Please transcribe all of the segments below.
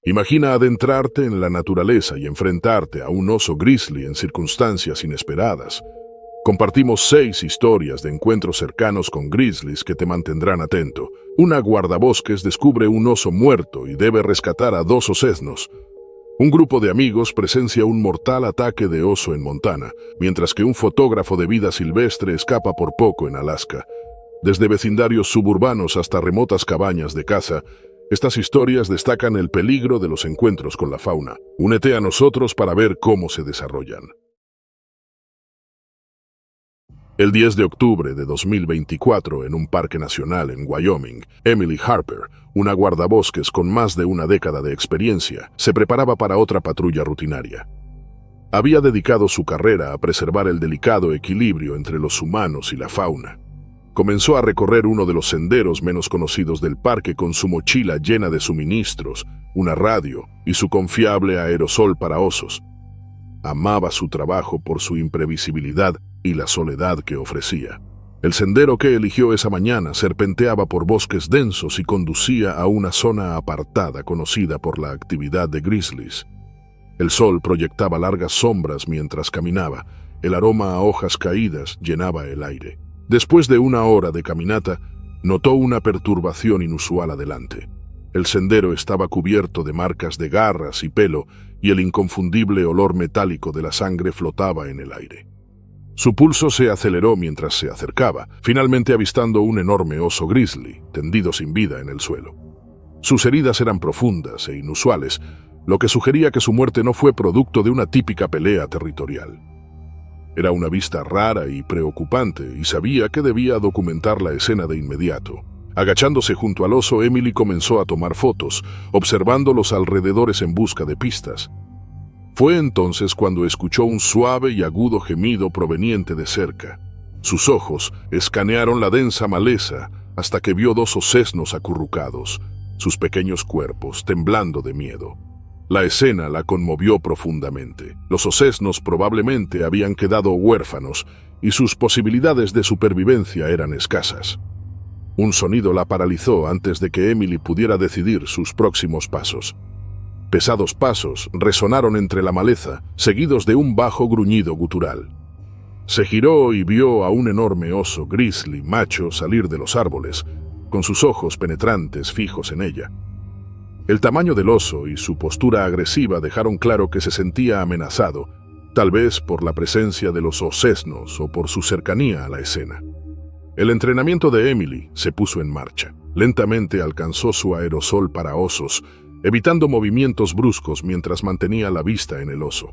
Imagina adentrarte en la naturaleza y enfrentarte a un oso grizzly en circunstancias inesperadas. Compartimos 6 historias de encuentros cercanos con grizzlies que te mantendrán atento. Una guardabosques descubre un oso muerto y debe rescatar a 2 osesnos. Un grupo de amigos presencia un mortal ataque de oso en Montana, mientras que un fotógrafo de vida silvestre escapa por poco en Alaska. Desde vecindarios suburbanos hasta remotas cabañas de caza, estas historias destacan el peligro de los encuentros con la fauna. Únete a nosotros para ver cómo se desarrollan. El 10 de octubre de 2024, en un parque nacional en Wyoming, Emily Harper, una guardabosques con más de una década de experiencia, se preparaba para otra patrulla rutinaria. Había dedicado su carrera a preservar el delicado equilibrio entre los humanos y la fauna. Comenzó a recorrer uno de los senderos menos conocidos del parque con su mochila llena de suministros, una radio y su confiable aerosol para osos. Amaba su trabajo por su imprevisibilidad y la soledad que ofrecía. El sendero que eligió esa mañana serpenteaba por bosques densos y conducía a una zona apartada conocida por la actividad de grizzlies. El sol proyectaba largas sombras mientras caminaba. El aroma a hojas caídas llenaba el aire. Después de una hora de caminata, notó una perturbación inusual adelante. El sendero estaba cubierto de marcas de garras y pelo, y el inconfundible olor metálico de la sangre flotaba en el aire. Su pulso se aceleró mientras se acercaba, finalmente avistando un enorme oso grizzly, tendido sin vida en el suelo. Sus heridas eran profundas e inusuales, lo que sugería que su muerte no fue producto de una típica pelea territorial. Era una vista rara y preocupante, y sabía que debía documentar la escena de inmediato. Agachándose junto al oso, Emily comenzó a tomar fotos, observando los alrededores en busca de pistas. Fue entonces cuando escuchó un suave y agudo gemido proveniente de cerca. Sus ojos escanearon la densa maleza hasta que vio 2 osesnos acurrucados, sus pequeños cuerpos temblando de miedo. La escena la conmovió profundamente. Los osesnos probablemente habían quedado huérfanos y sus posibilidades de supervivencia eran escasas. Un sonido la paralizó antes de que Emily pudiera decidir sus próximos pasos. Pesados pasos resonaron entre la maleza, seguidos de un bajo gruñido gutural. Se giró y vio a un enorme oso grizzly macho salir de los árboles, con sus ojos penetrantes fijos en ella. El tamaño del oso y su postura agresiva dejaron claro que se sentía amenazado, tal vez por la presencia de los osesnos o por su cercanía a la escena. El entrenamiento de Emily se puso en marcha. Lentamente alcanzó su aerosol para osos, evitando movimientos bruscos mientras mantenía la vista en el oso.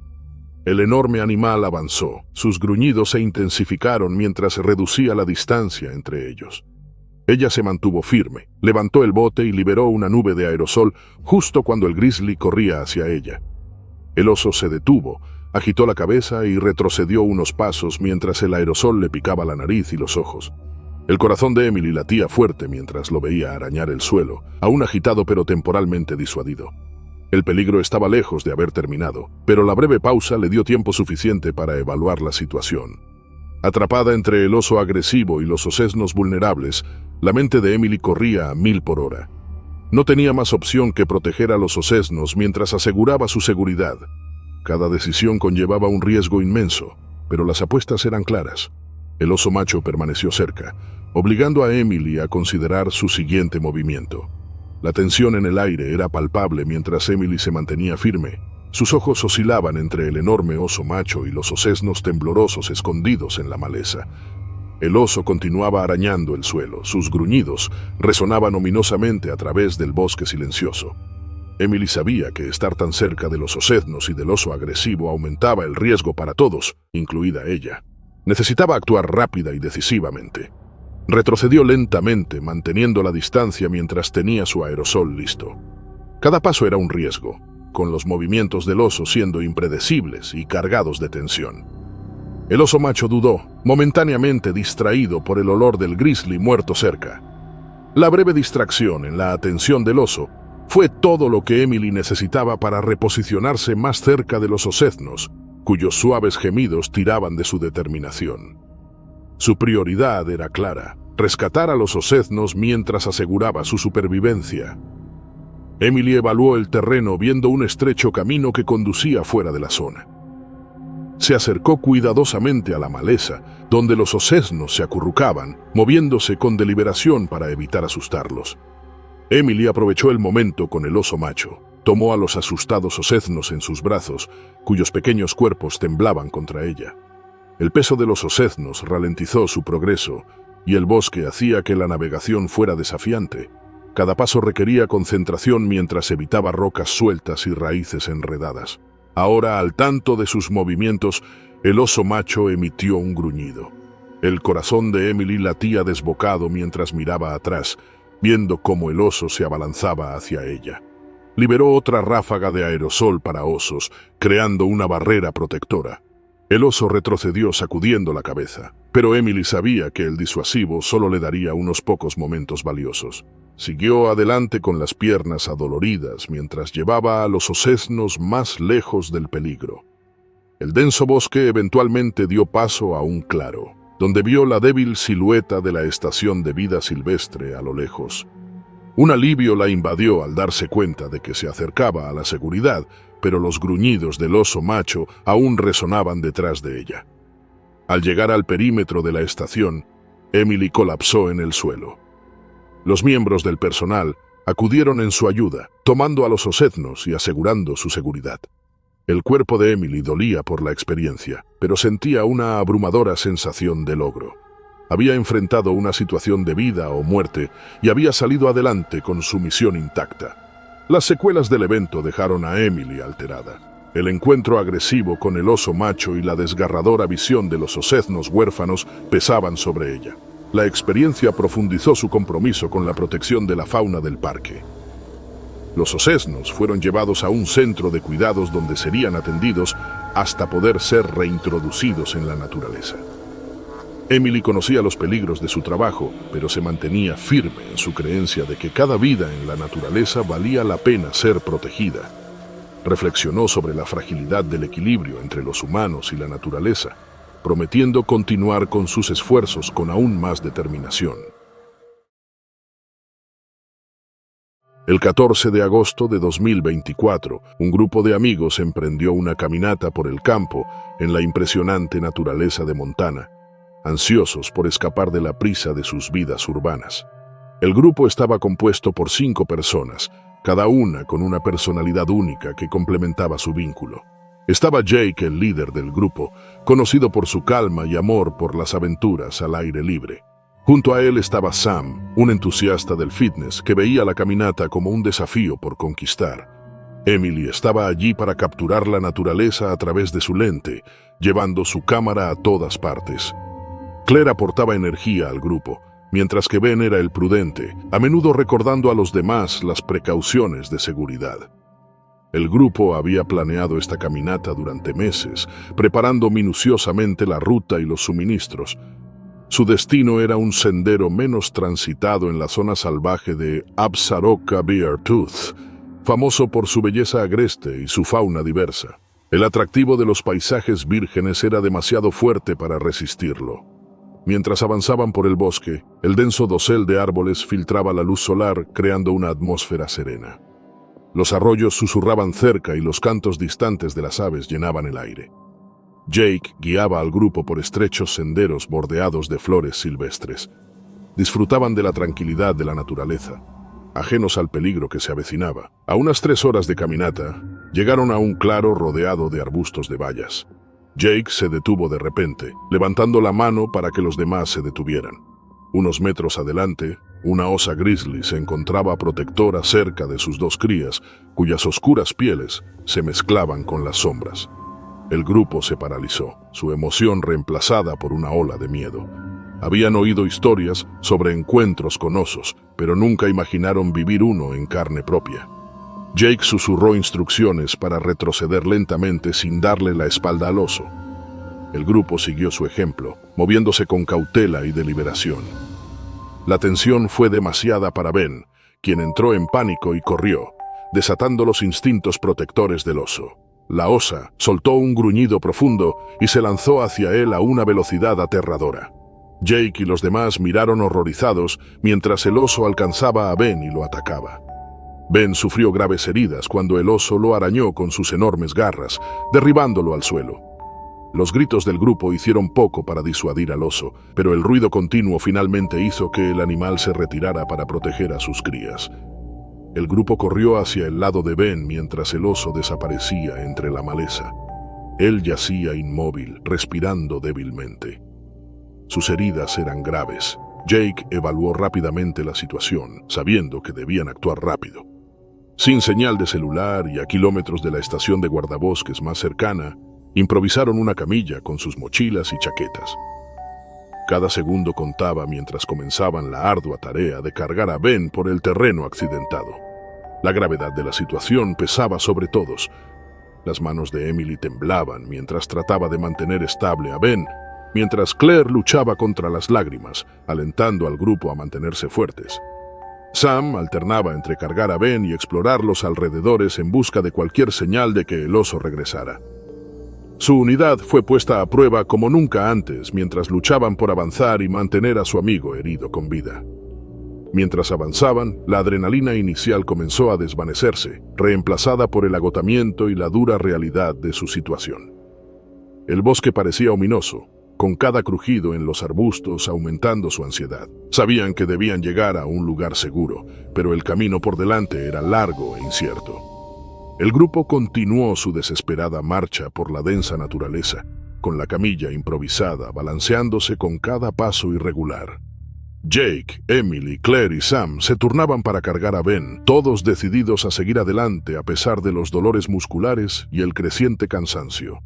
El enorme animal avanzó. Sus gruñidos se intensificaron mientras reducía la distancia entre ellos. Ella se mantuvo firme, levantó el bote y liberó una nube de aerosol justo cuando el grizzly corría hacia ella. El oso se detuvo, agitó la cabeza y retrocedió unos pasos mientras el aerosol le picaba la nariz y los ojos. El corazón de Emily latía fuerte mientras lo veía arañar el suelo, aún agitado pero temporalmente disuadido. El peligro estaba lejos de haber terminado, pero la breve pausa le dio tiempo suficiente para evaluar la situación. Atrapada entre el oso agresivo y los osesnos vulnerables, la mente de Emily corría a 1000 por hora. No tenía más opción que proteger a los osesnos mientras aseguraba su seguridad. Cada decisión conllevaba un riesgo inmenso, pero las apuestas eran claras. El oso macho permaneció cerca, obligando a Emily a considerar su siguiente movimiento. La tensión en el aire era palpable mientras Emily se mantenía firme. Sus ojos oscilaban entre el enorme oso macho y los osesnos temblorosos escondidos en la maleza. El oso continuaba arañando el suelo. Sus gruñidos resonaban ominosamente a través del bosque silencioso. Emily sabía que estar tan cerca de los osesnos y del oso agresivo aumentaba el riesgo para todos, incluida ella. Necesitaba actuar rápida y decisivamente. Retrocedió lentamente, manteniendo la distancia mientras tenía su aerosol listo. Cada paso era un riesgo, con los movimientos del oso siendo impredecibles y cargados de tensión. El oso macho dudó, momentáneamente distraído por el olor del grizzly muerto cerca. La breve distracción en la atención del oso fue todo lo que Emily necesitaba para reposicionarse más cerca de los osesnos, cuyos suaves gemidos tiraban de su determinación. Su prioridad era clara: rescatar a los osesnos mientras aseguraba su supervivencia. Emily evaluó el terreno viendo un estrecho camino que conducía fuera de la zona. Se acercó cuidadosamente a la maleza, donde los osesnos se acurrucaban, moviéndose con deliberación para evitar asustarlos. Emily aprovechó el momento con el oso macho. Tomó a los asustados osesnos en sus brazos, cuyos pequeños cuerpos temblaban contra ella. El peso de los osesnos ralentizó su progreso, y el bosque hacía que la navegación fuera desafiante. Cada paso requería concentración mientras evitaba rocas sueltas y raíces enredadas. Ahora, al tanto de sus movimientos, el oso macho emitió un gruñido. El corazón de Emily latía desbocado mientras miraba atrás, viendo cómo el oso se abalanzaba hacia ella. Liberó otra ráfaga de aerosol para osos, creando una barrera protectora. El oso retrocedió sacudiendo la cabeza, pero Emily sabía que el disuasivo solo le daría unos pocos momentos valiosos. Siguió adelante con las piernas adoloridas mientras llevaba a los osesnos más lejos del peligro. El denso bosque eventualmente dio paso a un claro, donde vio la débil silueta de la estación de vida silvestre a lo lejos. Un alivio la invadió al darse cuenta de que se acercaba a la seguridad, pero los gruñidos del oso macho aún resonaban detrás de ella. Al llegar al perímetro de la estación, Emily colapsó en el suelo. Los miembros del personal acudieron en su ayuda, tomando a los osesnos y asegurando su seguridad. El cuerpo de Emily dolía por la experiencia, pero sentía una abrumadora sensación de logro. Había enfrentado una situación de vida o muerte y había salido adelante con su misión intacta. Las secuelas del evento dejaron a Emily alterada. El encuentro agresivo con el oso macho y la desgarradora visión de los osesnos huérfanos pesaban sobre ella. La experiencia profundizó su compromiso con la protección de la fauna del parque. Los osesnos fueron llevados a un centro de cuidados donde serían atendidos hasta poder ser reintroducidos en la naturaleza. Emily conocía los peligros de su trabajo, pero se mantenía firme en su creencia de que cada vida en la naturaleza valía la pena ser protegida. Reflexionó sobre la fragilidad del equilibrio entre los humanos y la naturaleza, prometiendo continuar con sus esfuerzos con aún más determinación. El 14 de agosto de 2024, un grupo de amigos emprendió una caminata por el campo en la impresionante naturaleza de Montana, ansiosos por escapar de la prisa de sus vidas urbanas. El grupo estaba compuesto por 5 personas, cada una con una personalidad única que complementaba su vínculo. Estaba Jake, el líder del grupo, conocido por su calma y amor por las aventuras al aire libre. Junto a él estaba Sam, un entusiasta del fitness que veía la caminata como un desafío por conquistar. Emily estaba allí para capturar la naturaleza a través de su lente, llevando su cámara a todas partes. Claire aportaba energía al grupo, mientras que Ben era el prudente, a menudo recordando a los demás las precauciones de seguridad. El grupo había planeado esta caminata durante meses, preparando minuciosamente la ruta y los suministros. Su destino era un sendero menos transitado en la zona salvaje de Absaroka Beartooth, famoso por su belleza agreste y su fauna diversa. El atractivo de los paisajes vírgenes era demasiado fuerte para resistirlo. Mientras avanzaban por el bosque, el denso dosel de árboles filtraba la luz solar, creando una atmósfera serena. Los arroyos susurraban cerca y los cantos distantes de las aves llenaban el aire. Jake guiaba al grupo por estrechos senderos bordeados de flores silvestres. Disfrutaban de la tranquilidad de la naturaleza, ajenos al peligro que se avecinaba. A unas 3 horas de caminata, llegaron a un claro rodeado de arbustos de bayas. Jake se detuvo de repente, levantando la mano para que los demás se detuvieran. Unos metros adelante, una osa grizzly se encontraba protectora cerca de sus 2 crías, cuyas oscuras pieles se mezclaban con las sombras. El grupo se paralizó, su emoción reemplazada por una ola de miedo. Habían oído historias sobre encuentros con osos, pero nunca imaginaron vivir uno en carne propia. Jake susurró instrucciones para retroceder lentamente sin darle la espalda al oso. El grupo siguió su ejemplo, moviéndose con cautela y deliberación. La tensión fue demasiada para Ben, quien entró en pánico y corrió, desatando los instintos protectores del oso. La osa soltó un gruñido profundo y se lanzó hacia él a una velocidad aterradora. Jake y los demás miraron horrorizados mientras el oso alcanzaba a Ben y lo atacaba. Ben sufrió graves heridas cuando el oso lo arañó con sus enormes garras, derribándolo al suelo. Los gritos del grupo hicieron poco para disuadir al oso, pero el ruido continuo finalmente hizo que el animal se retirara para proteger a sus crías. El grupo corrió hacia el lado de Ben mientras el oso desaparecía entre la maleza. Él yacía inmóvil, respirando débilmente. Sus heridas eran graves. Jake evaluó rápidamente la situación, sabiendo que debían actuar rápido. Sin señal de celular y a kilómetros de la estación de guardabosques más cercana, improvisaron una camilla con sus mochilas y chaquetas. Cada segundo contaba mientras comenzaban la ardua tarea de cargar a Ben por el terreno accidentado. La gravedad de la situación pesaba sobre todos. Las manos de Emily temblaban mientras trataba de mantener estable a Ben, mientras Claire luchaba contra las lágrimas, alentando al grupo a mantenerse fuertes. Sam alternaba entre cargar a Ben y explorar los alrededores en busca de cualquier señal de que el oso regresara. Su unidad fue puesta a prueba como nunca antes mientras luchaban por avanzar y mantener a su amigo herido con vida. Mientras avanzaban, la adrenalina inicial comenzó a desvanecerse, reemplazada por el agotamiento y la dura realidad de su situación. El bosque parecía ominoso, con cada crujido en los arbustos aumentando su ansiedad. Sabían que debían llegar a un lugar seguro, pero el camino por delante era largo e incierto. El grupo continuó su desesperada marcha por la densa naturaleza, con la camilla improvisada balanceándose con cada paso irregular. Jake, Emily, Claire y Sam se turnaban para cargar a Ben, todos decididos a seguir adelante a pesar de los dolores musculares y el creciente cansancio.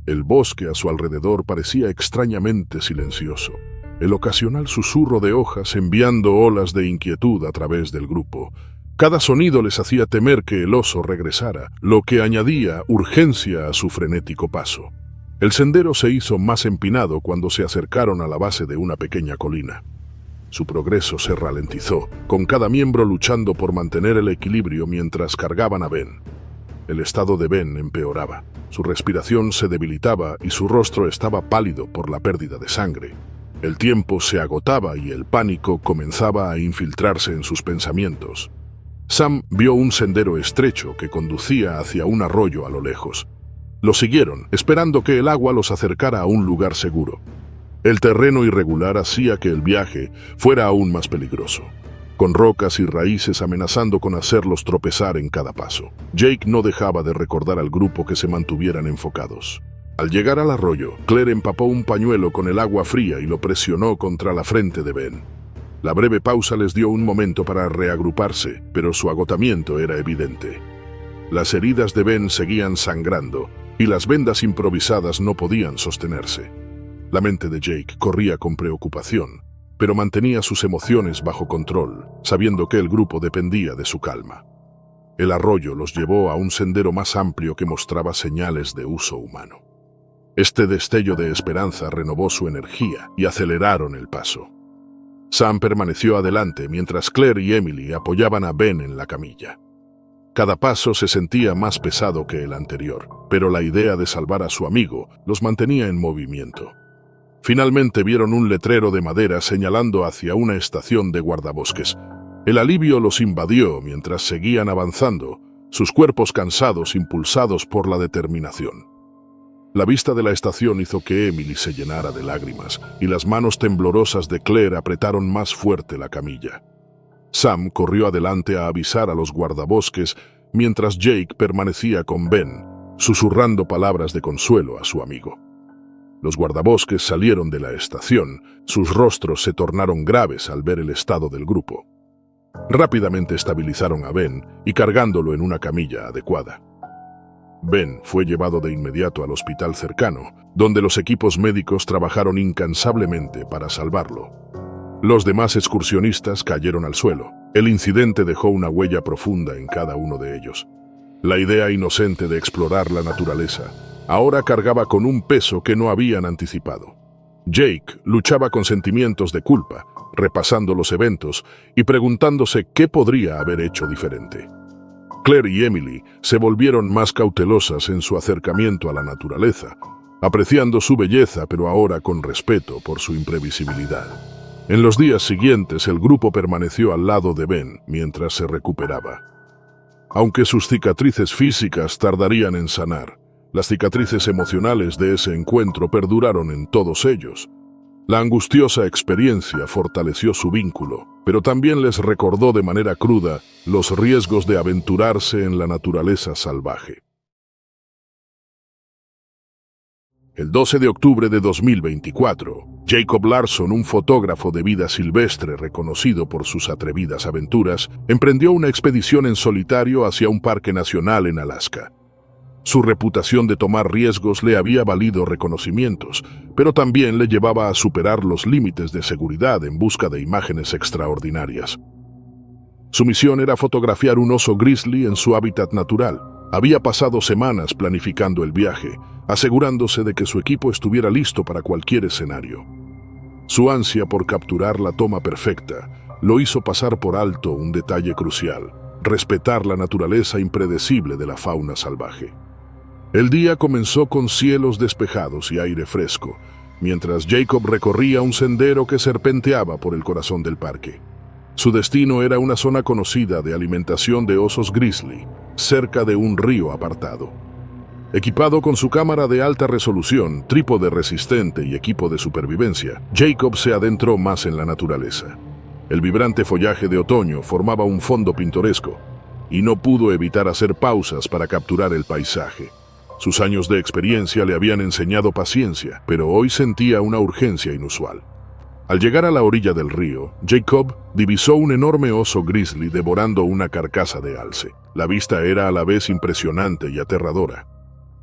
El bosque a su alrededor parecía extrañamente silencioso, el ocasional susurro de hojas enviando olas de inquietud a través del grupo. Cada sonido les hacía temer que el oso regresara, lo que añadía urgencia a su frenético paso. El sendero se hizo más empinado cuando se acercaron a la base de una pequeña colina. Su progreso se ralentizó, con cada miembro luchando por mantener el equilibrio mientras cargaban a Ben. El estado de Ben empeoraba. Su respiración se debilitaba y su rostro estaba pálido por la pérdida de sangre. El tiempo se agotaba y el pánico comenzaba a infiltrarse en sus pensamientos. Sam vio un sendero estrecho que conducía hacia un arroyo a lo lejos. Lo siguieron, esperando que el agua los acercara a un lugar seguro. El terreno irregular hacía que el viaje fuera aún más peligroso, con rocas y raíces amenazando con hacerlos tropezar en cada paso. Jake no dejaba de recordar al grupo que se mantuvieran enfocados. Al llegar al arroyo, Claire empapó un pañuelo con el agua fría y lo presionó contra la frente de Ben. La breve pausa les dio un momento para reagruparse, pero su agotamiento era evidente. Las heridas de Ben seguían sangrando y las vendas improvisadas no podían sostenerse. La mente de Jake corría con preocupación, pero mantenía sus emociones bajo control, sabiendo que el grupo dependía de su calma. El arroyo los llevó a un sendero más amplio que mostraba señales de uso humano. Este destello de esperanza renovó su energía y aceleraron el paso. Sam permaneció adelante mientras Claire y Emily apoyaban a Ben en la camilla. Cada paso se sentía más pesado que el anterior, pero la idea de salvar a su amigo los mantenía en movimiento. Finalmente vieron un letrero de madera señalando hacia una estación de guardabosques. El alivio los invadió mientras seguían avanzando, sus cuerpos cansados impulsados por la determinación. La vista de la estación hizo que Emily se llenara de lágrimas y las manos temblorosas de Claire apretaron más fuerte la camilla. Sam corrió adelante a avisar a los guardabosques mientras Jake permanecía con Ben, susurrando palabras de consuelo a su amigo. Los guardabosques salieron de la estación, sus rostros se tornaron graves al ver el estado del grupo. Rápidamente estabilizaron a Ben y cargándolo en una camilla adecuada. Ben fue llevado de inmediato al hospital cercano, donde los equipos médicos trabajaron incansablemente para salvarlo. Los demás excursionistas cayeron al suelo. El incidente dejó una huella profunda en cada uno de ellos. La idea inocente de explorar la naturaleza ahora cargaba con un peso que no habían anticipado. Jake luchaba con sentimientos de culpa, repasando los eventos y preguntándose qué podría haber hecho diferente. Claire y Emily se volvieron más cautelosas en su acercamiento a la naturaleza, apreciando su belleza pero ahora con respeto por su imprevisibilidad. En los días siguientes el grupo permaneció al lado de Ben mientras se recuperaba. aunque sus cicatrices físicas tardarían en sanar. Las cicatrices emocionales de ese encuentro perduraron en todos ellos. La angustiosa experiencia fortaleció su vínculo, pero también les recordó de manera cruda los riesgos de aventurarse en la naturaleza salvaje. El 12 de octubre de 2024, Jacob Larson, un fotógrafo de vida silvestre reconocido por sus atrevidas aventuras, emprendió una expedición en solitario hacia un parque nacional en Alaska. Su reputación de tomar riesgos le había valido reconocimientos, pero también le llevaba a superar los límites de seguridad en busca de imágenes extraordinarias. Su misión era fotografiar un oso grizzly en su hábitat natural. Había pasado semanas planificando el viaje, asegurándose de que su equipo estuviera listo para cualquier escenario. Su ansia por capturar la toma perfecta lo hizo pasar por alto un detalle crucial: respetar la naturaleza impredecible de la fauna salvaje. El día comenzó con cielos despejados y aire fresco, mientras Jacob recorría un sendero que serpenteaba por el corazón del parque. Su destino era una zona conocida de alimentación de osos grizzly, cerca de un río apartado. Equipado con su cámara de alta resolución, trípode resistente y equipo de supervivencia, Jacob se adentró más en la naturaleza. El vibrante follaje de otoño formaba un fondo pintoresco, y no pudo evitar hacer pausas para capturar el paisaje. Sus años de experiencia le habían enseñado paciencia, pero hoy sentía una urgencia inusual. Al llegar a la orilla del río, Jacob divisó un enorme oso grizzly devorando una carcasa de alce. La vista era a la vez impresionante y aterradora.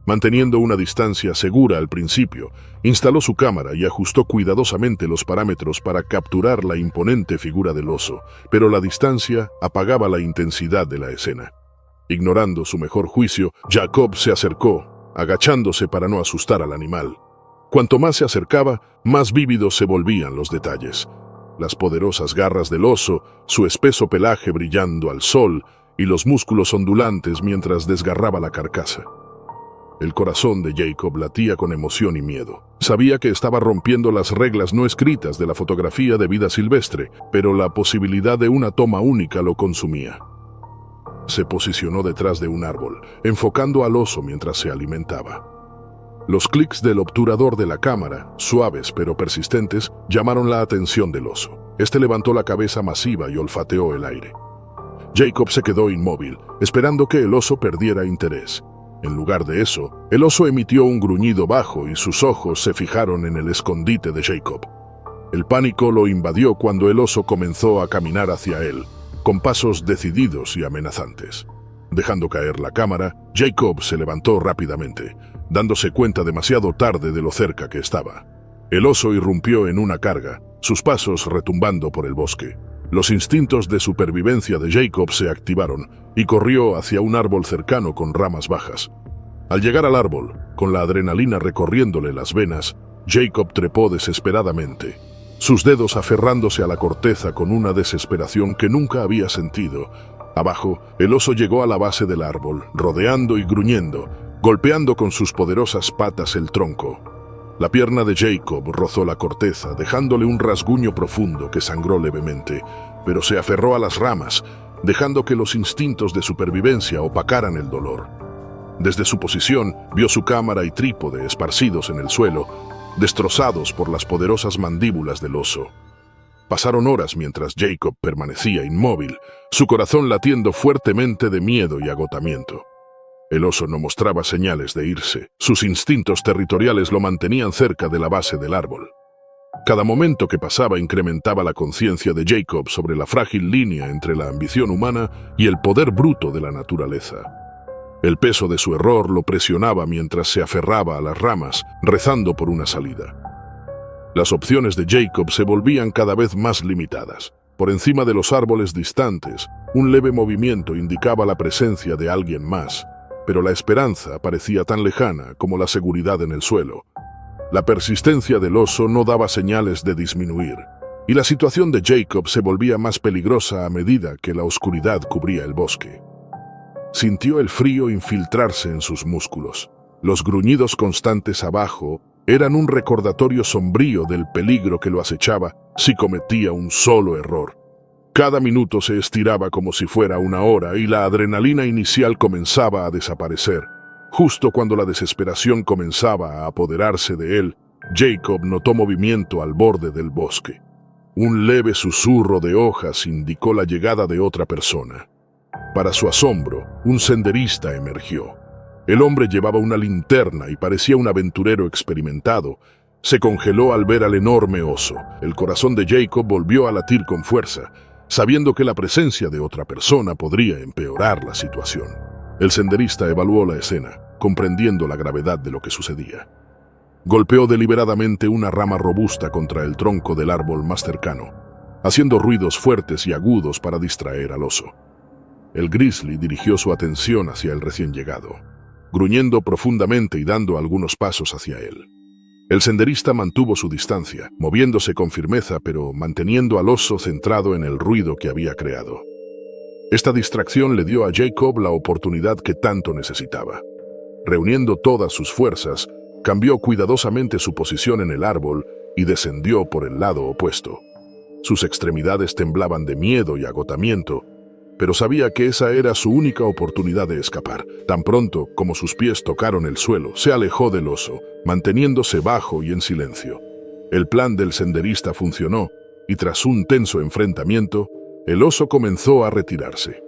Manteniendo una distancia segura al principio, instaló su cámara y ajustó cuidadosamente los parámetros para capturar la imponente figura del oso, pero la distancia apagaba la intensidad de la escena. Ignorando su mejor juicio, Jacob se acercó, agachándose para no asustar al animal. Cuanto más se acercaba, más vívidos se volvían los detalles. Las poderosas garras del oso, su espeso pelaje brillando al sol y los músculos ondulantes mientras desgarraba la carcasa. El corazón de Jacob latía con emoción y miedo. Sabía que estaba rompiendo las reglas no escritas de la fotografía de vida silvestre, pero la posibilidad de una toma única lo consumía. Se posicionó detrás de un árbol, enfocando al oso mientras se alimentaba. Los clics del obturador de la cámara, suaves pero persistentes, llamaron la atención del oso. Este levantó la cabeza masiva y olfateó el aire. Jacob se quedó inmóvil, esperando que el oso perdiera interés. En lugar de eso, el oso emitió un gruñido bajo y sus ojos se fijaron en el escondite de Jacob. El pánico lo invadió cuando el oso comenzó a caminar hacia él, con pasos decididos y amenazantes. Dejando caer la cámara, Jacob se levantó rápidamente, dándose cuenta demasiado tarde de lo cerca que estaba. El oso irrumpió en una carga, sus pasos retumbando por el bosque. Los instintos de supervivencia de Jacob se activaron y corrió hacia un árbol cercano con ramas bajas. Al llegar al árbol, con la adrenalina recorriéndole las venas, Jacob trepó desesperadamente, sus dedos aferrándose a la corteza con una desesperación que nunca había sentido. Abajo, el oso llegó a la base del árbol, rodeando y gruñendo, golpeando con sus poderosas patas el tronco. La pierna de Jacob rozó la corteza, dejándole un rasguño profundo que sangró levemente, pero se aferró a las ramas, dejando que los instintos de supervivencia opacaran el dolor. Desde su posición, vio su cámara y trípode esparcidos en el suelo, destrozados por las poderosas mandíbulas del oso. Pasaron horas mientras Jacob permanecía inmóvil, su corazón latiendo fuertemente de miedo y agotamiento. El oso no mostraba señales de irse. Sus instintos territoriales lo mantenían cerca de la base del árbol. Cada momento que pasaba incrementaba la conciencia de Jacob sobre la frágil línea entre la ambición humana y el poder bruto de la naturaleza. El peso de su error lo presionaba mientras se aferraba a las ramas, rezando por una salida. Las opciones de Jacob se volvían cada vez más limitadas. Por encima de los árboles distantes, un leve movimiento indicaba la presencia de alguien más, pero la esperanza parecía tan lejana como la seguridad en el suelo. La persistencia del oso no daba señales de disminuir, y la situación de Jacob se volvía más peligrosa a medida que la oscuridad cubría el bosque. Sintió el frío infiltrarse en sus músculos. Los gruñidos constantes abajo eran un recordatorio sombrío del peligro que lo acechaba si cometía un solo error. Cada minuto se estiraba como si fuera una hora y la adrenalina inicial comenzaba a desaparecer. Justo cuando la desesperación comenzaba a apoderarse de él, Jacob notó movimiento al borde del bosque. Un leve susurro de hojas indicó la llegada de otra persona. Para su asombro, un senderista emergió. El hombre llevaba una linterna y parecía un aventurero experimentado. Se congeló al ver al enorme oso. El corazón de Jacob volvió a latir con fuerza, sabiendo que la presencia de otra persona podría empeorar la situación. El senderista evaluó la escena, comprendiendo la gravedad de lo que sucedía. Golpeó deliberadamente una rama robusta contra el tronco del árbol más cercano, haciendo ruidos fuertes y agudos para distraer al oso. El grizzly dirigió su atención hacia el recién llegado, gruñendo profundamente y dando algunos pasos hacia él. El senderista mantuvo su distancia, moviéndose con firmeza pero manteniendo al oso centrado en el ruido que había creado. Esta distracción le dio a Jacob la oportunidad que tanto necesitaba. Reuniendo todas sus fuerzas, cambió cuidadosamente su posición en el árbol y descendió por el lado opuesto. Sus extremidades temblaban de miedo y agotamiento, pero sabía que esa era su única oportunidad de escapar. Tan pronto como sus pies tocaron el suelo, se alejó del oso, manteniéndose bajo y en silencio. El plan del senderista funcionó, y tras un tenso enfrentamiento, el oso comenzó a retirarse.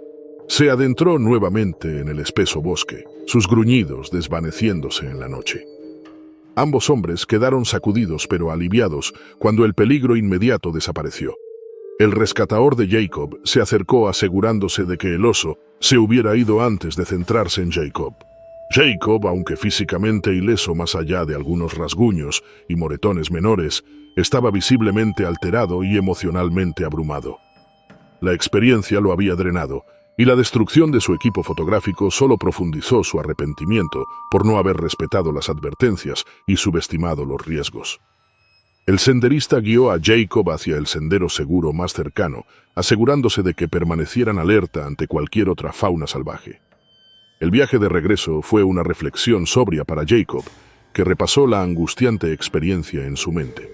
Se adentró nuevamente en el espeso bosque, sus gruñidos desvaneciéndose en la noche. Ambos hombres quedaron sacudidos pero aliviados cuando el peligro inmediato desapareció. El rescatador de Jacob se acercó asegurándose de que el oso se hubiera ido antes de centrarse en Jacob. Jacob, aunque físicamente ileso más allá de algunos rasguños y moretones menores, estaba visiblemente alterado y emocionalmente abrumado. La experiencia lo había drenado, y la destrucción de su equipo fotográfico solo profundizó su arrepentimiento por no haber respetado las advertencias y subestimado los riesgos. El senderista guió a Jacob hacia el sendero seguro más cercano, asegurándose de que permanecieran alerta ante cualquier otra fauna salvaje. El viaje de regreso fue una reflexión sobria para Jacob, que repasó la angustiante experiencia en su mente.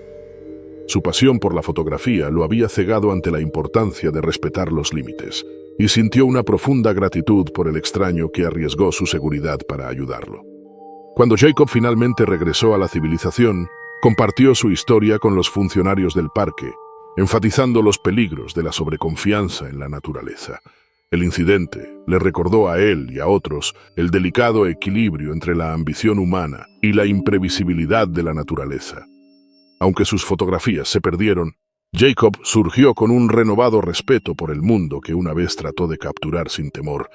Su pasión por la fotografía lo había cegado ante la importancia de respetar los límites, y sintió una profunda gratitud por el extraño que arriesgó su seguridad para ayudarlo. Cuando Jacob finalmente regresó a la civilización, compartió su historia con los funcionarios del parque, enfatizando los peligros de la sobreconfianza en la naturaleza. El incidente le recordó a él y a otros el delicado equilibrio entre la ambición humana y la imprevisibilidad de la naturaleza. Aunque sus fotografías se perdieron, Jacob surgió con un renovado respeto por el mundo que una vez trató de capturar sin temor.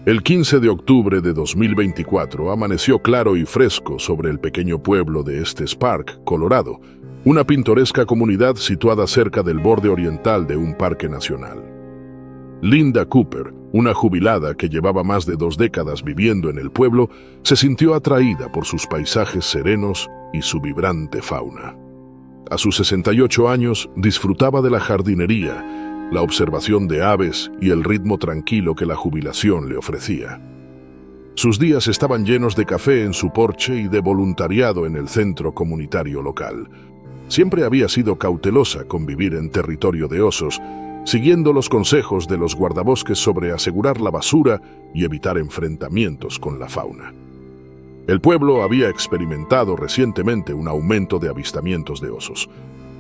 El 15 de octubre de 2024 amaneció claro y fresco sobre el pequeño pueblo de Estes Park, Colorado, una pintoresca comunidad situada cerca del borde oriental de un parque nacional. Linda Cooper, una jubilada que llevaba más de 2 décadas viviendo en el pueblo, se sintió atraída por sus paisajes serenos y su vibrante fauna. A sus 68 años disfrutaba de la jardinería, la observación de aves y el ritmo tranquilo que la jubilación le ofrecía. Sus días estaban llenos de café en su porche y de voluntariado en el centro comunitario local. Siempre había sido cautelosa con vivir en territorio de osos, siguiendo los consejos de los guardabosques sobre asegurar la basura y evitar enfrentamientos con la fauna. El pueblo había experimentado recientemente un aumento de avistamientos de osos.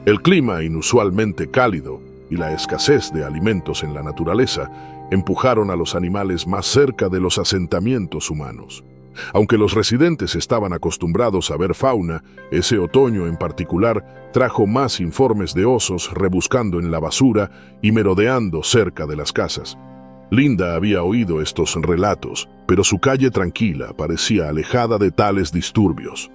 El clima inusualmente cálido y la escasez de alimentos en la naturaleza empujaron a los animales más cerca de los asentamientos humanos. Aunque los residentes estaban acostumbrados a ver fauna, ese otoño en particular trajo más informes de osos rebuscando en la basura y merodeando cerca de las casas. Linda había oído estos relatos, pero su calle tranquila parecía alejada de tales disturbios.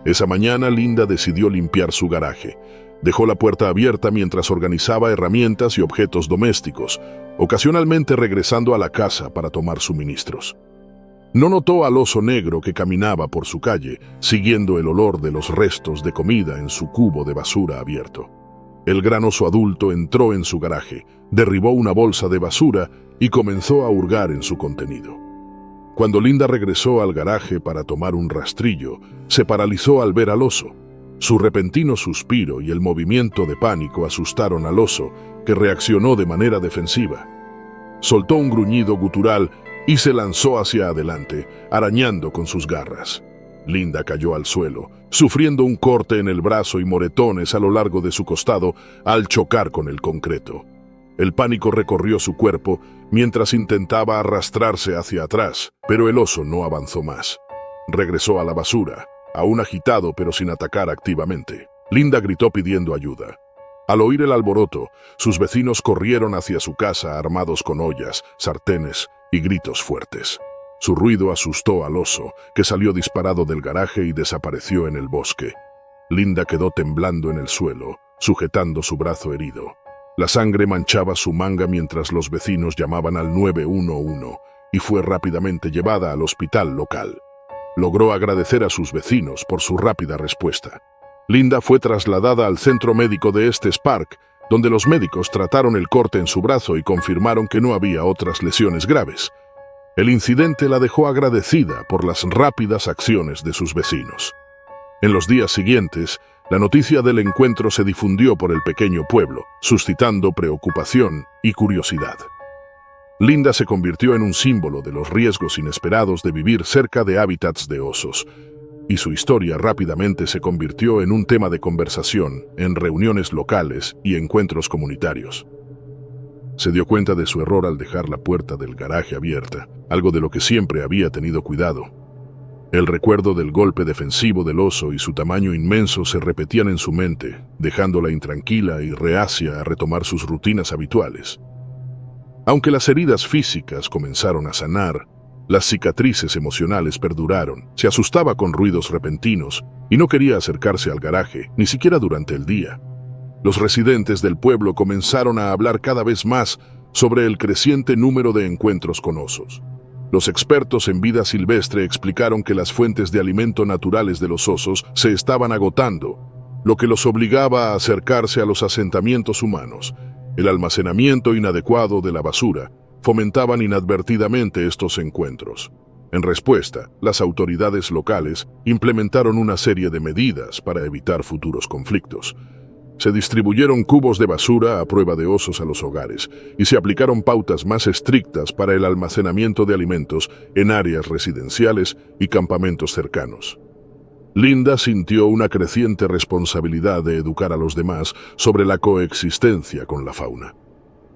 Esa mañana Linda decidió limpiar su garaje. Dejó la puerta abierta mientras organizaba herramientas y objetos domésticos, ocasionalmente regresando a la casa para tomar suministros. No notó al oso negro que caminaba por su calle, siguiendo el olor de los restos de comida en su cubo de basura abierto. El gran oso adulto entró en su garaje, derribó una bolsa de basura y comenzó a hurgar en su contenido. Cuando Linda regresó al garaje para tomar un rastrillo, se paralizó al ver al oso. Su repentino suspiro y el movimiento de pánico asustaron al oso, que reaccionó de manera defensiva. Soltó un gruñido gutural y se lanzó hacia adelante, arañando con sus garras. Linda cayó al suelo, sufriendo un corte en el brazo y moretones a lo largo de su costado al chocar con el concreto. El pánico recorrió su cuerpo mientras intentaba arrastrarse hacia atrás, pero el oso no avanzó más. Regresó a la basura, aún agitado pero sin atacar activamente. Linda gritó pidiendo ayuda. Al oír el alboroto, sus vecinos corrieron hacia su casa armados con ollas, sartenes y gritos fuertes. Su ruido asustó al oso, que salió disparado del garaje y desapareció en el bosque. Linda quedó temblando en el suelo, sujetando su brazo herido. La sangre manchaba su manga mientras los vecinos llamaban al 911 y fue rápidamente llevada al hospital local. Logró agradecer a sus vecinos por su rápida respuesta. Linda fue trasladada al centro médico de Estes Park, donde los médicos trataron el corte en su brazo y confirmaron que no había otras lesiones graves. El incidente la dejó agradecida por las rápidas acciones de sus vecinos. En los días siguientes, la noticia del encuentro se difundió por el pequeño pueblo, suscitando preocupación y curiosidad. Linda se convirtió en un símbolo de los riesgos inesperados de vivir cerca de hábitats de osos, y su historia rápidamente se convirtió en un tema de conversación en reuniones locales y encuentros comunitarios. Se dio cuenta de su error al dejar la puerta del garaje abierta, algo de lo que siempre había tenido cuidado. El recuerdo del golpe defensivo del oso y su tamaño inmenso se repetían en su mente, dejándola intranquila y reacia a retomar sus rutinas habituales. Aunque las heridas físicas comenzaron a sanar, las cicatrices emocionales perduraron. Se asustaba con ruidos repentinos y no quería acercarse al garaje, ni siquiera durante el día. Los residentes del pueblo comenzaron a hablar cada vez más sobre el creciente número de encuentros con osos. Los expertos en vida silvestre explicaron que las fuentes de alimento naturales de los osos se estaban agotando, lo que los obligaba a acercarse a los asentamientos humanos. El almacenamiento inadecuado de la basura fomentaban inadvertidamente estos encuentros. En respuesta, las autoridades locales implementaron una serie de medidas para evitar futuros conflictos. Se distribuyeron cubos de basura a prueba de osos a los hogares y se aplicaron pautas más estrictas para el almacenamiento de alimentos en áreas residenciales y campamentos cercanos. Linda sintió una creciente responsabilidad de educar a los demás sobre la coexistencia con la fauna.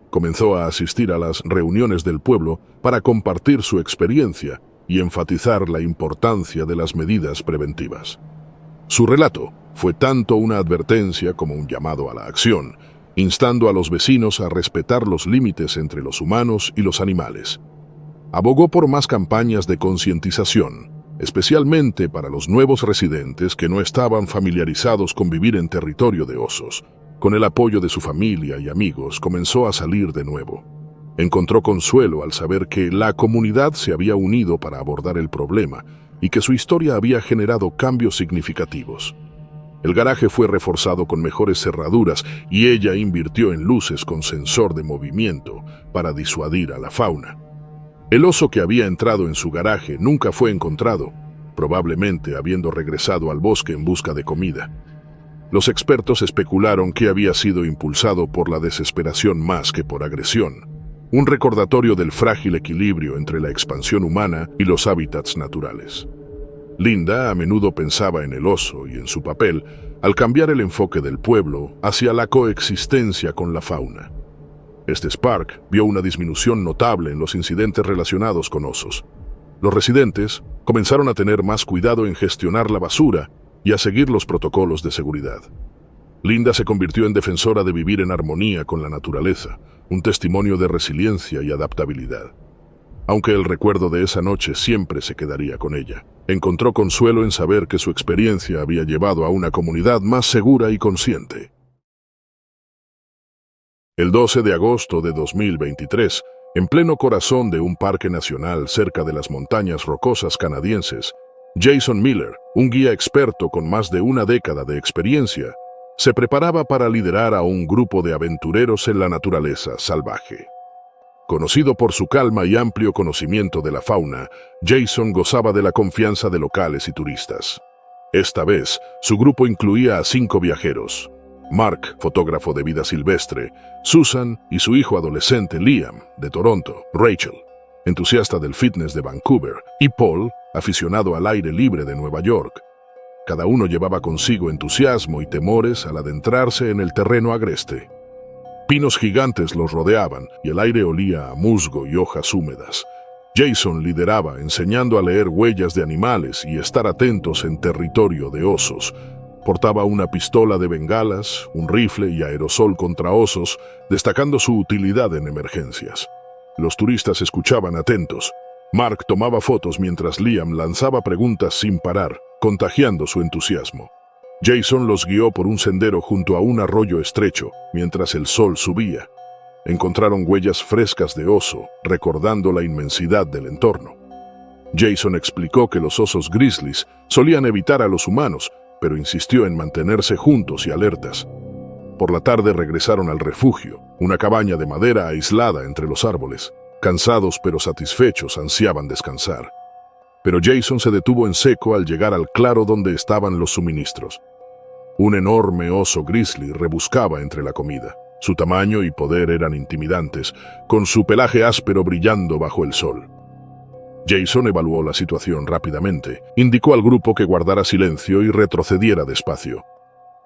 Comenzó a asistir a las reuniones del pueblo para compartir su experiencia y enfatizar la importancia de las medidas preventivas. Su relato fue tanto una advertencia como un llamado a la acción, instando a los vecinos a respetar los límites entre los humanos y los animales. Abogó por más campañas de concientización, especialmente para los nuevos residentes que no estaban familiarizados con vivir en territorio de osos. Con el apoyo de su familia y amigos, comenzó a salir de nuevo. Encontró consuelo al saber que la comunidad se había unido para abordar el problema y que su historia había generado cambios significativos. El garaje fue reforzado con mejores cerraduras y ella invirtió en luces con sensor de movimiento para disuadir a la fauna. El oso que había entrado en su garaje nunca fue encontrado, probablemente habiendo regresado al bosque en busca de comida. Los expertos especularon que había sido impulsado por la desesperación más que por agresión, un recordatorio del frágil equilibrio entre la expansión humana y los hábitats naturales. Linda a menudo pensaba en el oso y en su papel al cambiar el enfoque del pueblo hacia la coexistencia con la fauna. Estes Park vio una disminución notable en los incidentes relacionados con osos. Los residentes comenzaron a tener más cuidado en gestionar la basura y a seguir los protocolos de seguridad. Linda se convirtió en defensora de vivir en armonía con la naturaleza, un testimonio de resiliencia y adaptabilidad. Aunque el recuerdo de esa noche siempre se quedaría con ella, encontró consuelo en saber que su experiencia había llevado a una comunidad más segura y consciente. El 12 de agosto de 2023, en pleno corazón de un parque nacional cerca de las montañas rocosas canadienses, Jason Miller, un guía experto con más de una década de experiencia, se preparaba para liderar a un grupo de aventureros en la naturaleza salvaje. Conocido por su calma y amplio conocimiento de la fauna, Jason gozaba de la confianza de locales y turistas. Esta vez, su grupo incluía a 5 viajeros: Mark, fotógrafo de vida silvestre; Susan y su hijo adolescente Liam, de Toronto; Rachel, entusiasta del fitness de Vancouver; y Paul, aficionado al aire libre de Nueva York. Cada uno llevaba consigo entusiasmo y temores al adentrarse en el terreno agreste. Pinos gigantes los rodeaban y el aire olía a musgo y hojas húmedas. Jason lideraba, enseñando a leer huellas de animales y estar atentos en territorio de osos. Portaba una pistola de bengalas, un rifle y aerosol contra osos, destacando su utilidad en emergencias. Los turistas escuchaban atentos. Mark tomaba fotos mientras Liam lanzaba preguntas sin parar, contagiando su entusiasmo. Jason los guió por un sendero junto a un arroyo estrecho, mientras el sol subía. Encontraron huellas frescas de oso, recordando la inmensidad del entorno. Jason explicó que los osos grizzlies solían evitar a los humanos, pero insistió en mantenerse juntos y alertas. Por la tarde regresaron al refugio, una cabaña de madera aislada entre los árboles. Cansados pero satisfechos, ansiaban descansar. Pero Jason se detuvo en seco al llegar al claro donde estaban los suministros. Un enorme oso grizzly rebuscaba entre la comida. Su tamaño y poder eran intimidantes, con su pelaje áspero brillando bajo el sol. Jason evaluó la situación rápidamente, indicó al grupo que guardara silencio y retrocediera despacio.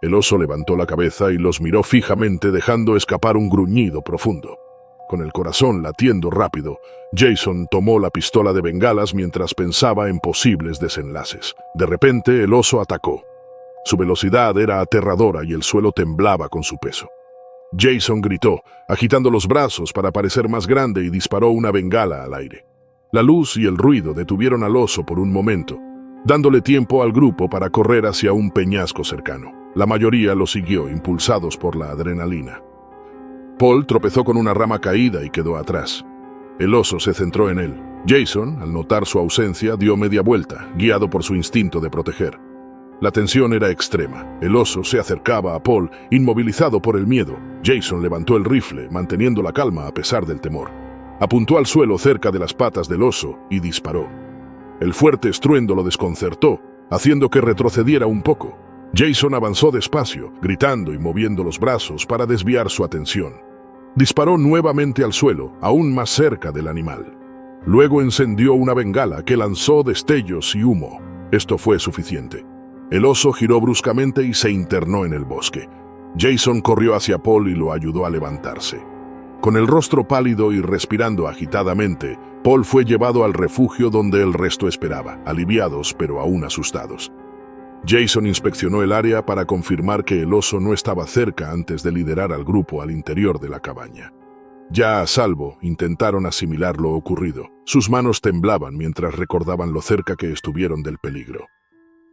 El oso levantó la cabeza y los miró fijamente, dejando escapar un gruñido profundo. Con el corazón latiendo rápido, Jason tomó la pistola de bengalas mientras pensaba en posibles desenlaces. De repente, el oso atacó. Su velocidad era aterradora y el suelo temblaba con su peso. Jason gritó, agitando los brazos para parecer más grande, y disparó una bengala al aire. La luz y el ruido detuvieron al oso por un momento, dándole tiempo al grupo para correr hacia un peñasco cercano. La mayoría lo siguió, impulsados por la adrenalina. Paul tropezó con una rama caída y quedó atrás. El oso se centró en él. Jason, al notar su ausencia, dio media vuelta, guiado por su instinto de proteger. La tensión era extrema. El oso se acercaba a Paul, inmovilizado por el miedo. Jason levantó el rifle, manteniendo la calma a pesar del temor. Apuntó al suelo cerca de las patas del oso y disparó. El fuerte estruendo lo desconcertó, haciendo que retrocediera un poco. Jason avanzó despacio, gritando y moviendo los brazos para desviar su atención. Disparó nuevamente al suelo, aún más cerca del animal. Luego encendió una bengala que lanzó destellos y humo. Esto fue suficiente. El oso giró bruscamente y se internó en el bosque. Jason corrió hacia Paul y lo ayudó a levantarse. Con el rostro pálido y respirando agitadamente, Paul fue llevado al refugio donde el resto esperaba, aliviados pero aún asustados. Jason inspeccionó el área para confirmar que el oso no estaba cerca antes de liderar al grupo al interior de la cabaña. Ya a salvo, intentaron asimilar lo ocurrido. Sus manos temblaban mientras recordaban lo cerca que estuvieron del peligro.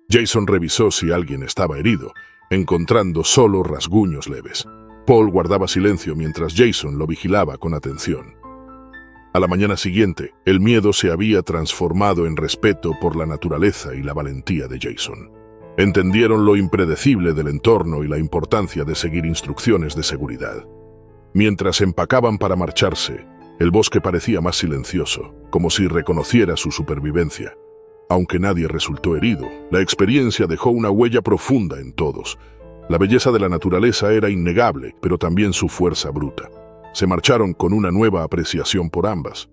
Jason revisó si alguien estaba herido, encontrando solo rasguños leves. Paul guardaba silencio mientras Jason lo vigilaba con atención. A la mañana siguiente, el miedo se había transformado en respeto por la naturaleza y la valentía de Jason. Entendieron lo impredecible del entorno y la importancia de seguir instrucciones de seguridad. Mientras empacaban para marcharse, el bosque parecía más silencioso, como si reconociera su supervivencia. Aunque nadie resultó herido, la experiencia dejó una huella profunda en todos. La belleza de la naturaleza era innegable, pero también su fuerza bruta. Se marcharon con una nueva apreciación por ambas.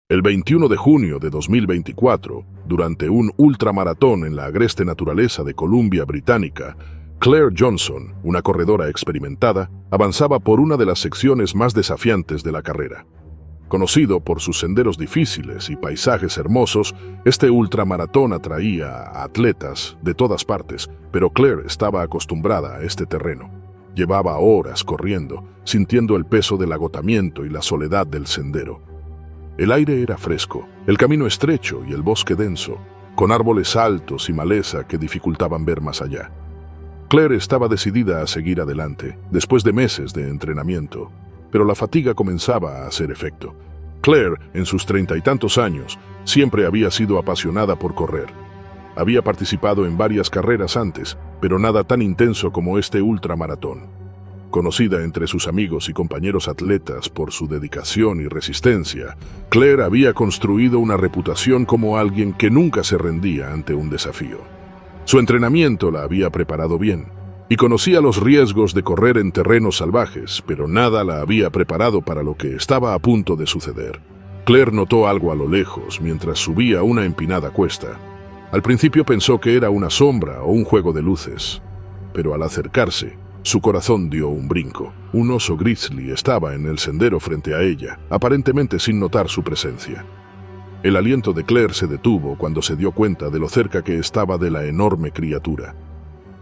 El 21 de junio de 2024, durante un ultramaratón en la agreste naturaleza de Columbia Británica, Claire Johnson, una corredora experimentada, avanzaba por una de las secciones más desafiantes de la carrera. Conocido por sus senderos difíciles y paisajes hermosos, este ultramaratón atraía a atletas de todas partes, pero Claire estaba acostumbrada a este terreno. Llevaba horas corriendo, sintiendo el peso del agotamiento y la soledad del sendero. El aire era fresco, el camino estrecho y el bosque denso, con árboles altos y maleza que dificultaban ver más allá. Claire estaba decidida a seguir adelante, después de meses de entrenamiento, pero la fatiga comenzaba a hacer efecto. Claire, en sus 30 y tantos años, siempre había sido apasionada por correr. Había participado en varias carreras antes, pero nada tan intenso como este ultramaratón. Conocida entre sus amigos y compañeros atletas por su dedicación y resistencia, Claire había construido una reputación como alguien que nunca se rendía ante un desafío. Su entrenamiento la había preparado bien y conocía los riesgos de correr en terrenos salvajes, pero nada la había preparado para lo que estaba a punto de suceder. Claire notó algo a lo lejos mientras subía una empinada cuesta. Al principio pensó que era una sombra o un juego de luces, pero al acercarse, su corazón dio un brinco. Un oso grizzly estaba en el sendero frente a ella, aparentemente sin notar su presencia. El aliento de Claire se detuvo cuando se dio cuenta de lo cerca que estaba de la enorme criatura.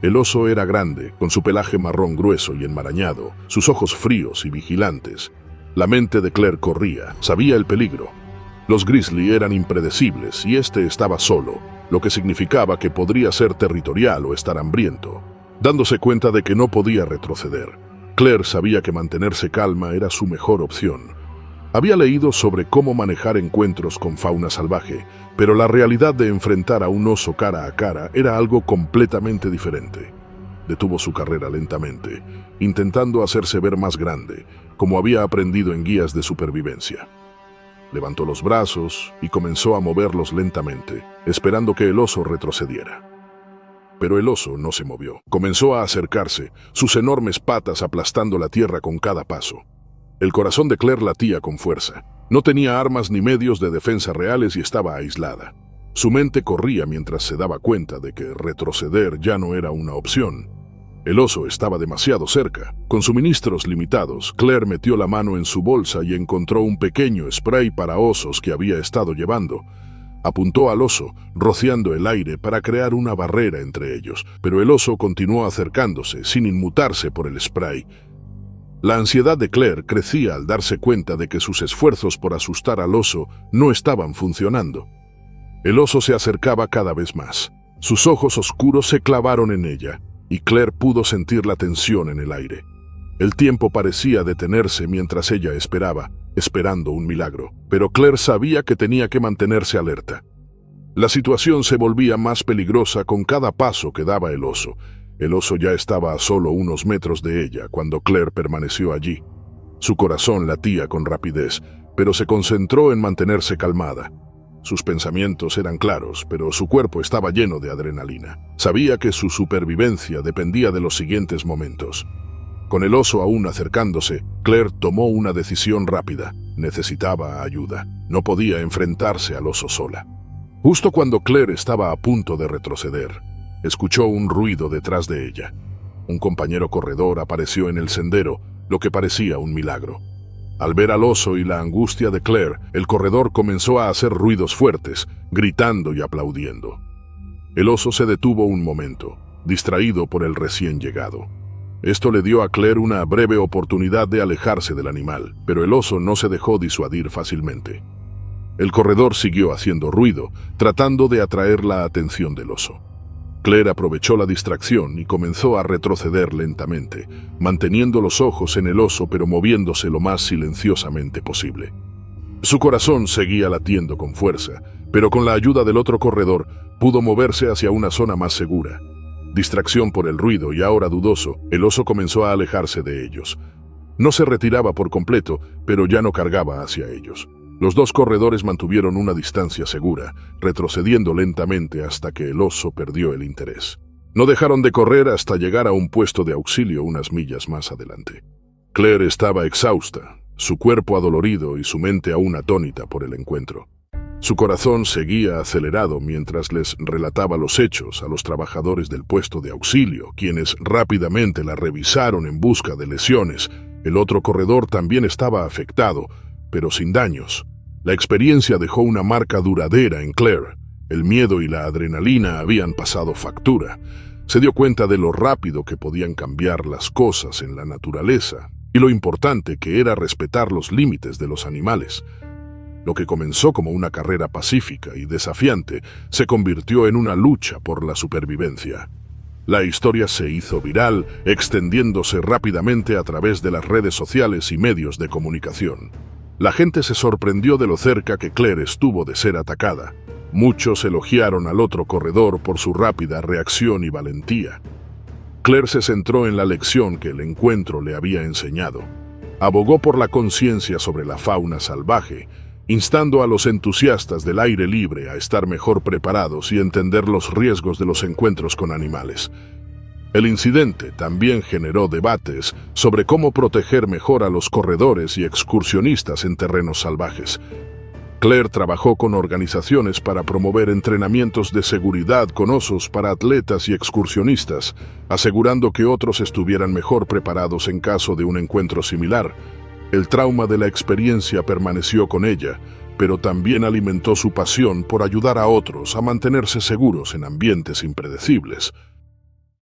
El oso era grande, con su pelaje marrón grueso y enmarañado, sus ojos fríos y vigilantes. La mente de Claire corría, sabía el peligro. Los grizzly eran impredecibles y este estaba solo, lo que significaba que podría ser territorial o estar hambriento. Dándose cuenta de que no podía retroceder, Claire sabía que mantenerse calma era su mejor opción. Había leído sobre cómo manejar encuentros con fauna salvaje, pero la realidad de enfrentar a un oso cara a cara era algo completamente diferente. Detuvo su carrera lentamente, intentando hacerse ver más grande, como había aprendido en guías de supervivencia. Levantó los brazos y comenzó a moverlos lentamente, esperando que el oso retrocediera. Pero el oso no se movió. Comenzó a acercarse, sus enormes patas aplastando la tierra con cada paso. El corazón de Claire latía con fuerza. No tenía armas ni medios de defensa reales y estaba aislada. Su mente corría mientras se daba cuenta de que retroceder ya no era una opción. El oso estaba demasiado cerca. Con suministros limitados, Claire metió la mano en su bolsa y encontró un pequeño spray para osos que había estado llevando. Apuntó al oso, rociando el aire para crear una barrera entre ellos, pero el oso continuó acercándose, sin inmutarse por el spray. La ansiedad de Claire crecía al darse cuenta de que sus esfuerzos por asustar al oso no estaban funcionando. El oso se acercaba cada vez más. Sus ojos oscuros se clavaron en ella, y Claire pudo sentir la tensión en el aire. El tiempo parecía detenerse mientras ella esperaba, esperando un milagro, pero Claire sabía que tenía que mantenerse alerta. La situación se volvía más peligrosa con cada paso que daba el oso. El oso ya estaba a solo unos metros de ella cuando Claire permaneció allí. Su corazón latía con rapidez, pero se concentró en mantenerse calmada. Sus pensamientos eran claros, pero su cuerpo estaba lleno de adrenalina. Sabía que su supervivencia dependía de los siguientes momentos. Con el oso aún acercándose, Claire tomó una decisión rápida. Necesitaba ayuda. No podía enfrentarse al oso sola. Justo cuando Claire estaba a punto de retroceder, escuchó un ruido detrás de ella. Un compañero corredor apareció en el sendero, lo que parecía un milagro. Al ver al oso y la angustia de Claire, el corredor comenzó a hacer ruidos fuertes, gritando y aplaudiendo. El oso se detuvo un momento, distraído por el recién llegado. Esto le dio a Claire una breve oportunidad de alejarse del animal, pero el oso no se dejó disuadir fácilmente. El corredor siguió haciendo ruido, tratando de atraer la atención del oso. Claire aprovechó la distracción y comenzó a retroceder lentamente, manteniendo los ojos en el oso pero moviéndose lo más silenciosamente posible. Su corazón seguía latiendo con fuerza, pero con la ayuda del otro corredor pudo moverse hacia una zona más segura. Distracción por el ruido y ahora dudoso, el oso comenzó a alejarse de ellos. No se retiraba por completo, pero ya no cargaba hacia ellos. Los dos corredores mantuvieron una distancia segura, retrocediendo lentamente hasta que el oso perdió el interés. No dejaron de correr hasta llegar a un puesto de auxilio unas millas más adelante. Claire estaba exhausta, su cuerpo adolorido y su mente aún atónita por el encuentro. Su corazón seguía acelerado mientras les relataba los hechos a los trabajadores del puesto de auxilio, quienes rápidamente la revisaron en busca de lesiones. El otro corredor también estaba afectado, pero sin daños. La experiencia dejó una marca duradera en Claire. El miedo y la adrenalina habían pasado factura. Se dio cuenta de lo rápido que podían cambiar las cosas en la naturaleza y lo importante que era respetar los límites de los animales. Lo que comenzó como una carrera pacífica y desafiante se convirtió en una lucha por la supervivencia. La historia se hizo viral, extendiéndose rápidamente a través de las redes sociales y medios de comunicación. La gente se sorprendió de lo cerca que Claire estuvo de ser atacada. Muchos elogiaron al otro corredor por su rápida reacción y valentía. Claire se centró en la lección que el encuentro le había enseñado. Abogó por la conciencia sobre la fauna salvaje instando a los entusiastas del aire libre a estar mejor preparados y entender los riesgos de los encuentros con animales. El incidente también generó debates sobre cómo proteger mejor a los corredores y excursionistas en terrenos salvajes. Claire trabajó con organizaciones para promover entrenamientos de seguridad con osos para atletas y excursionistas, asegurando que otros estuvieran mejor preparados en caso de un encuentro similar. El trauma de la experiencia permaneció con ella, pero también alimentó su pasión por ayudar a otros a mantenerse seguros en ambientes impredecibles.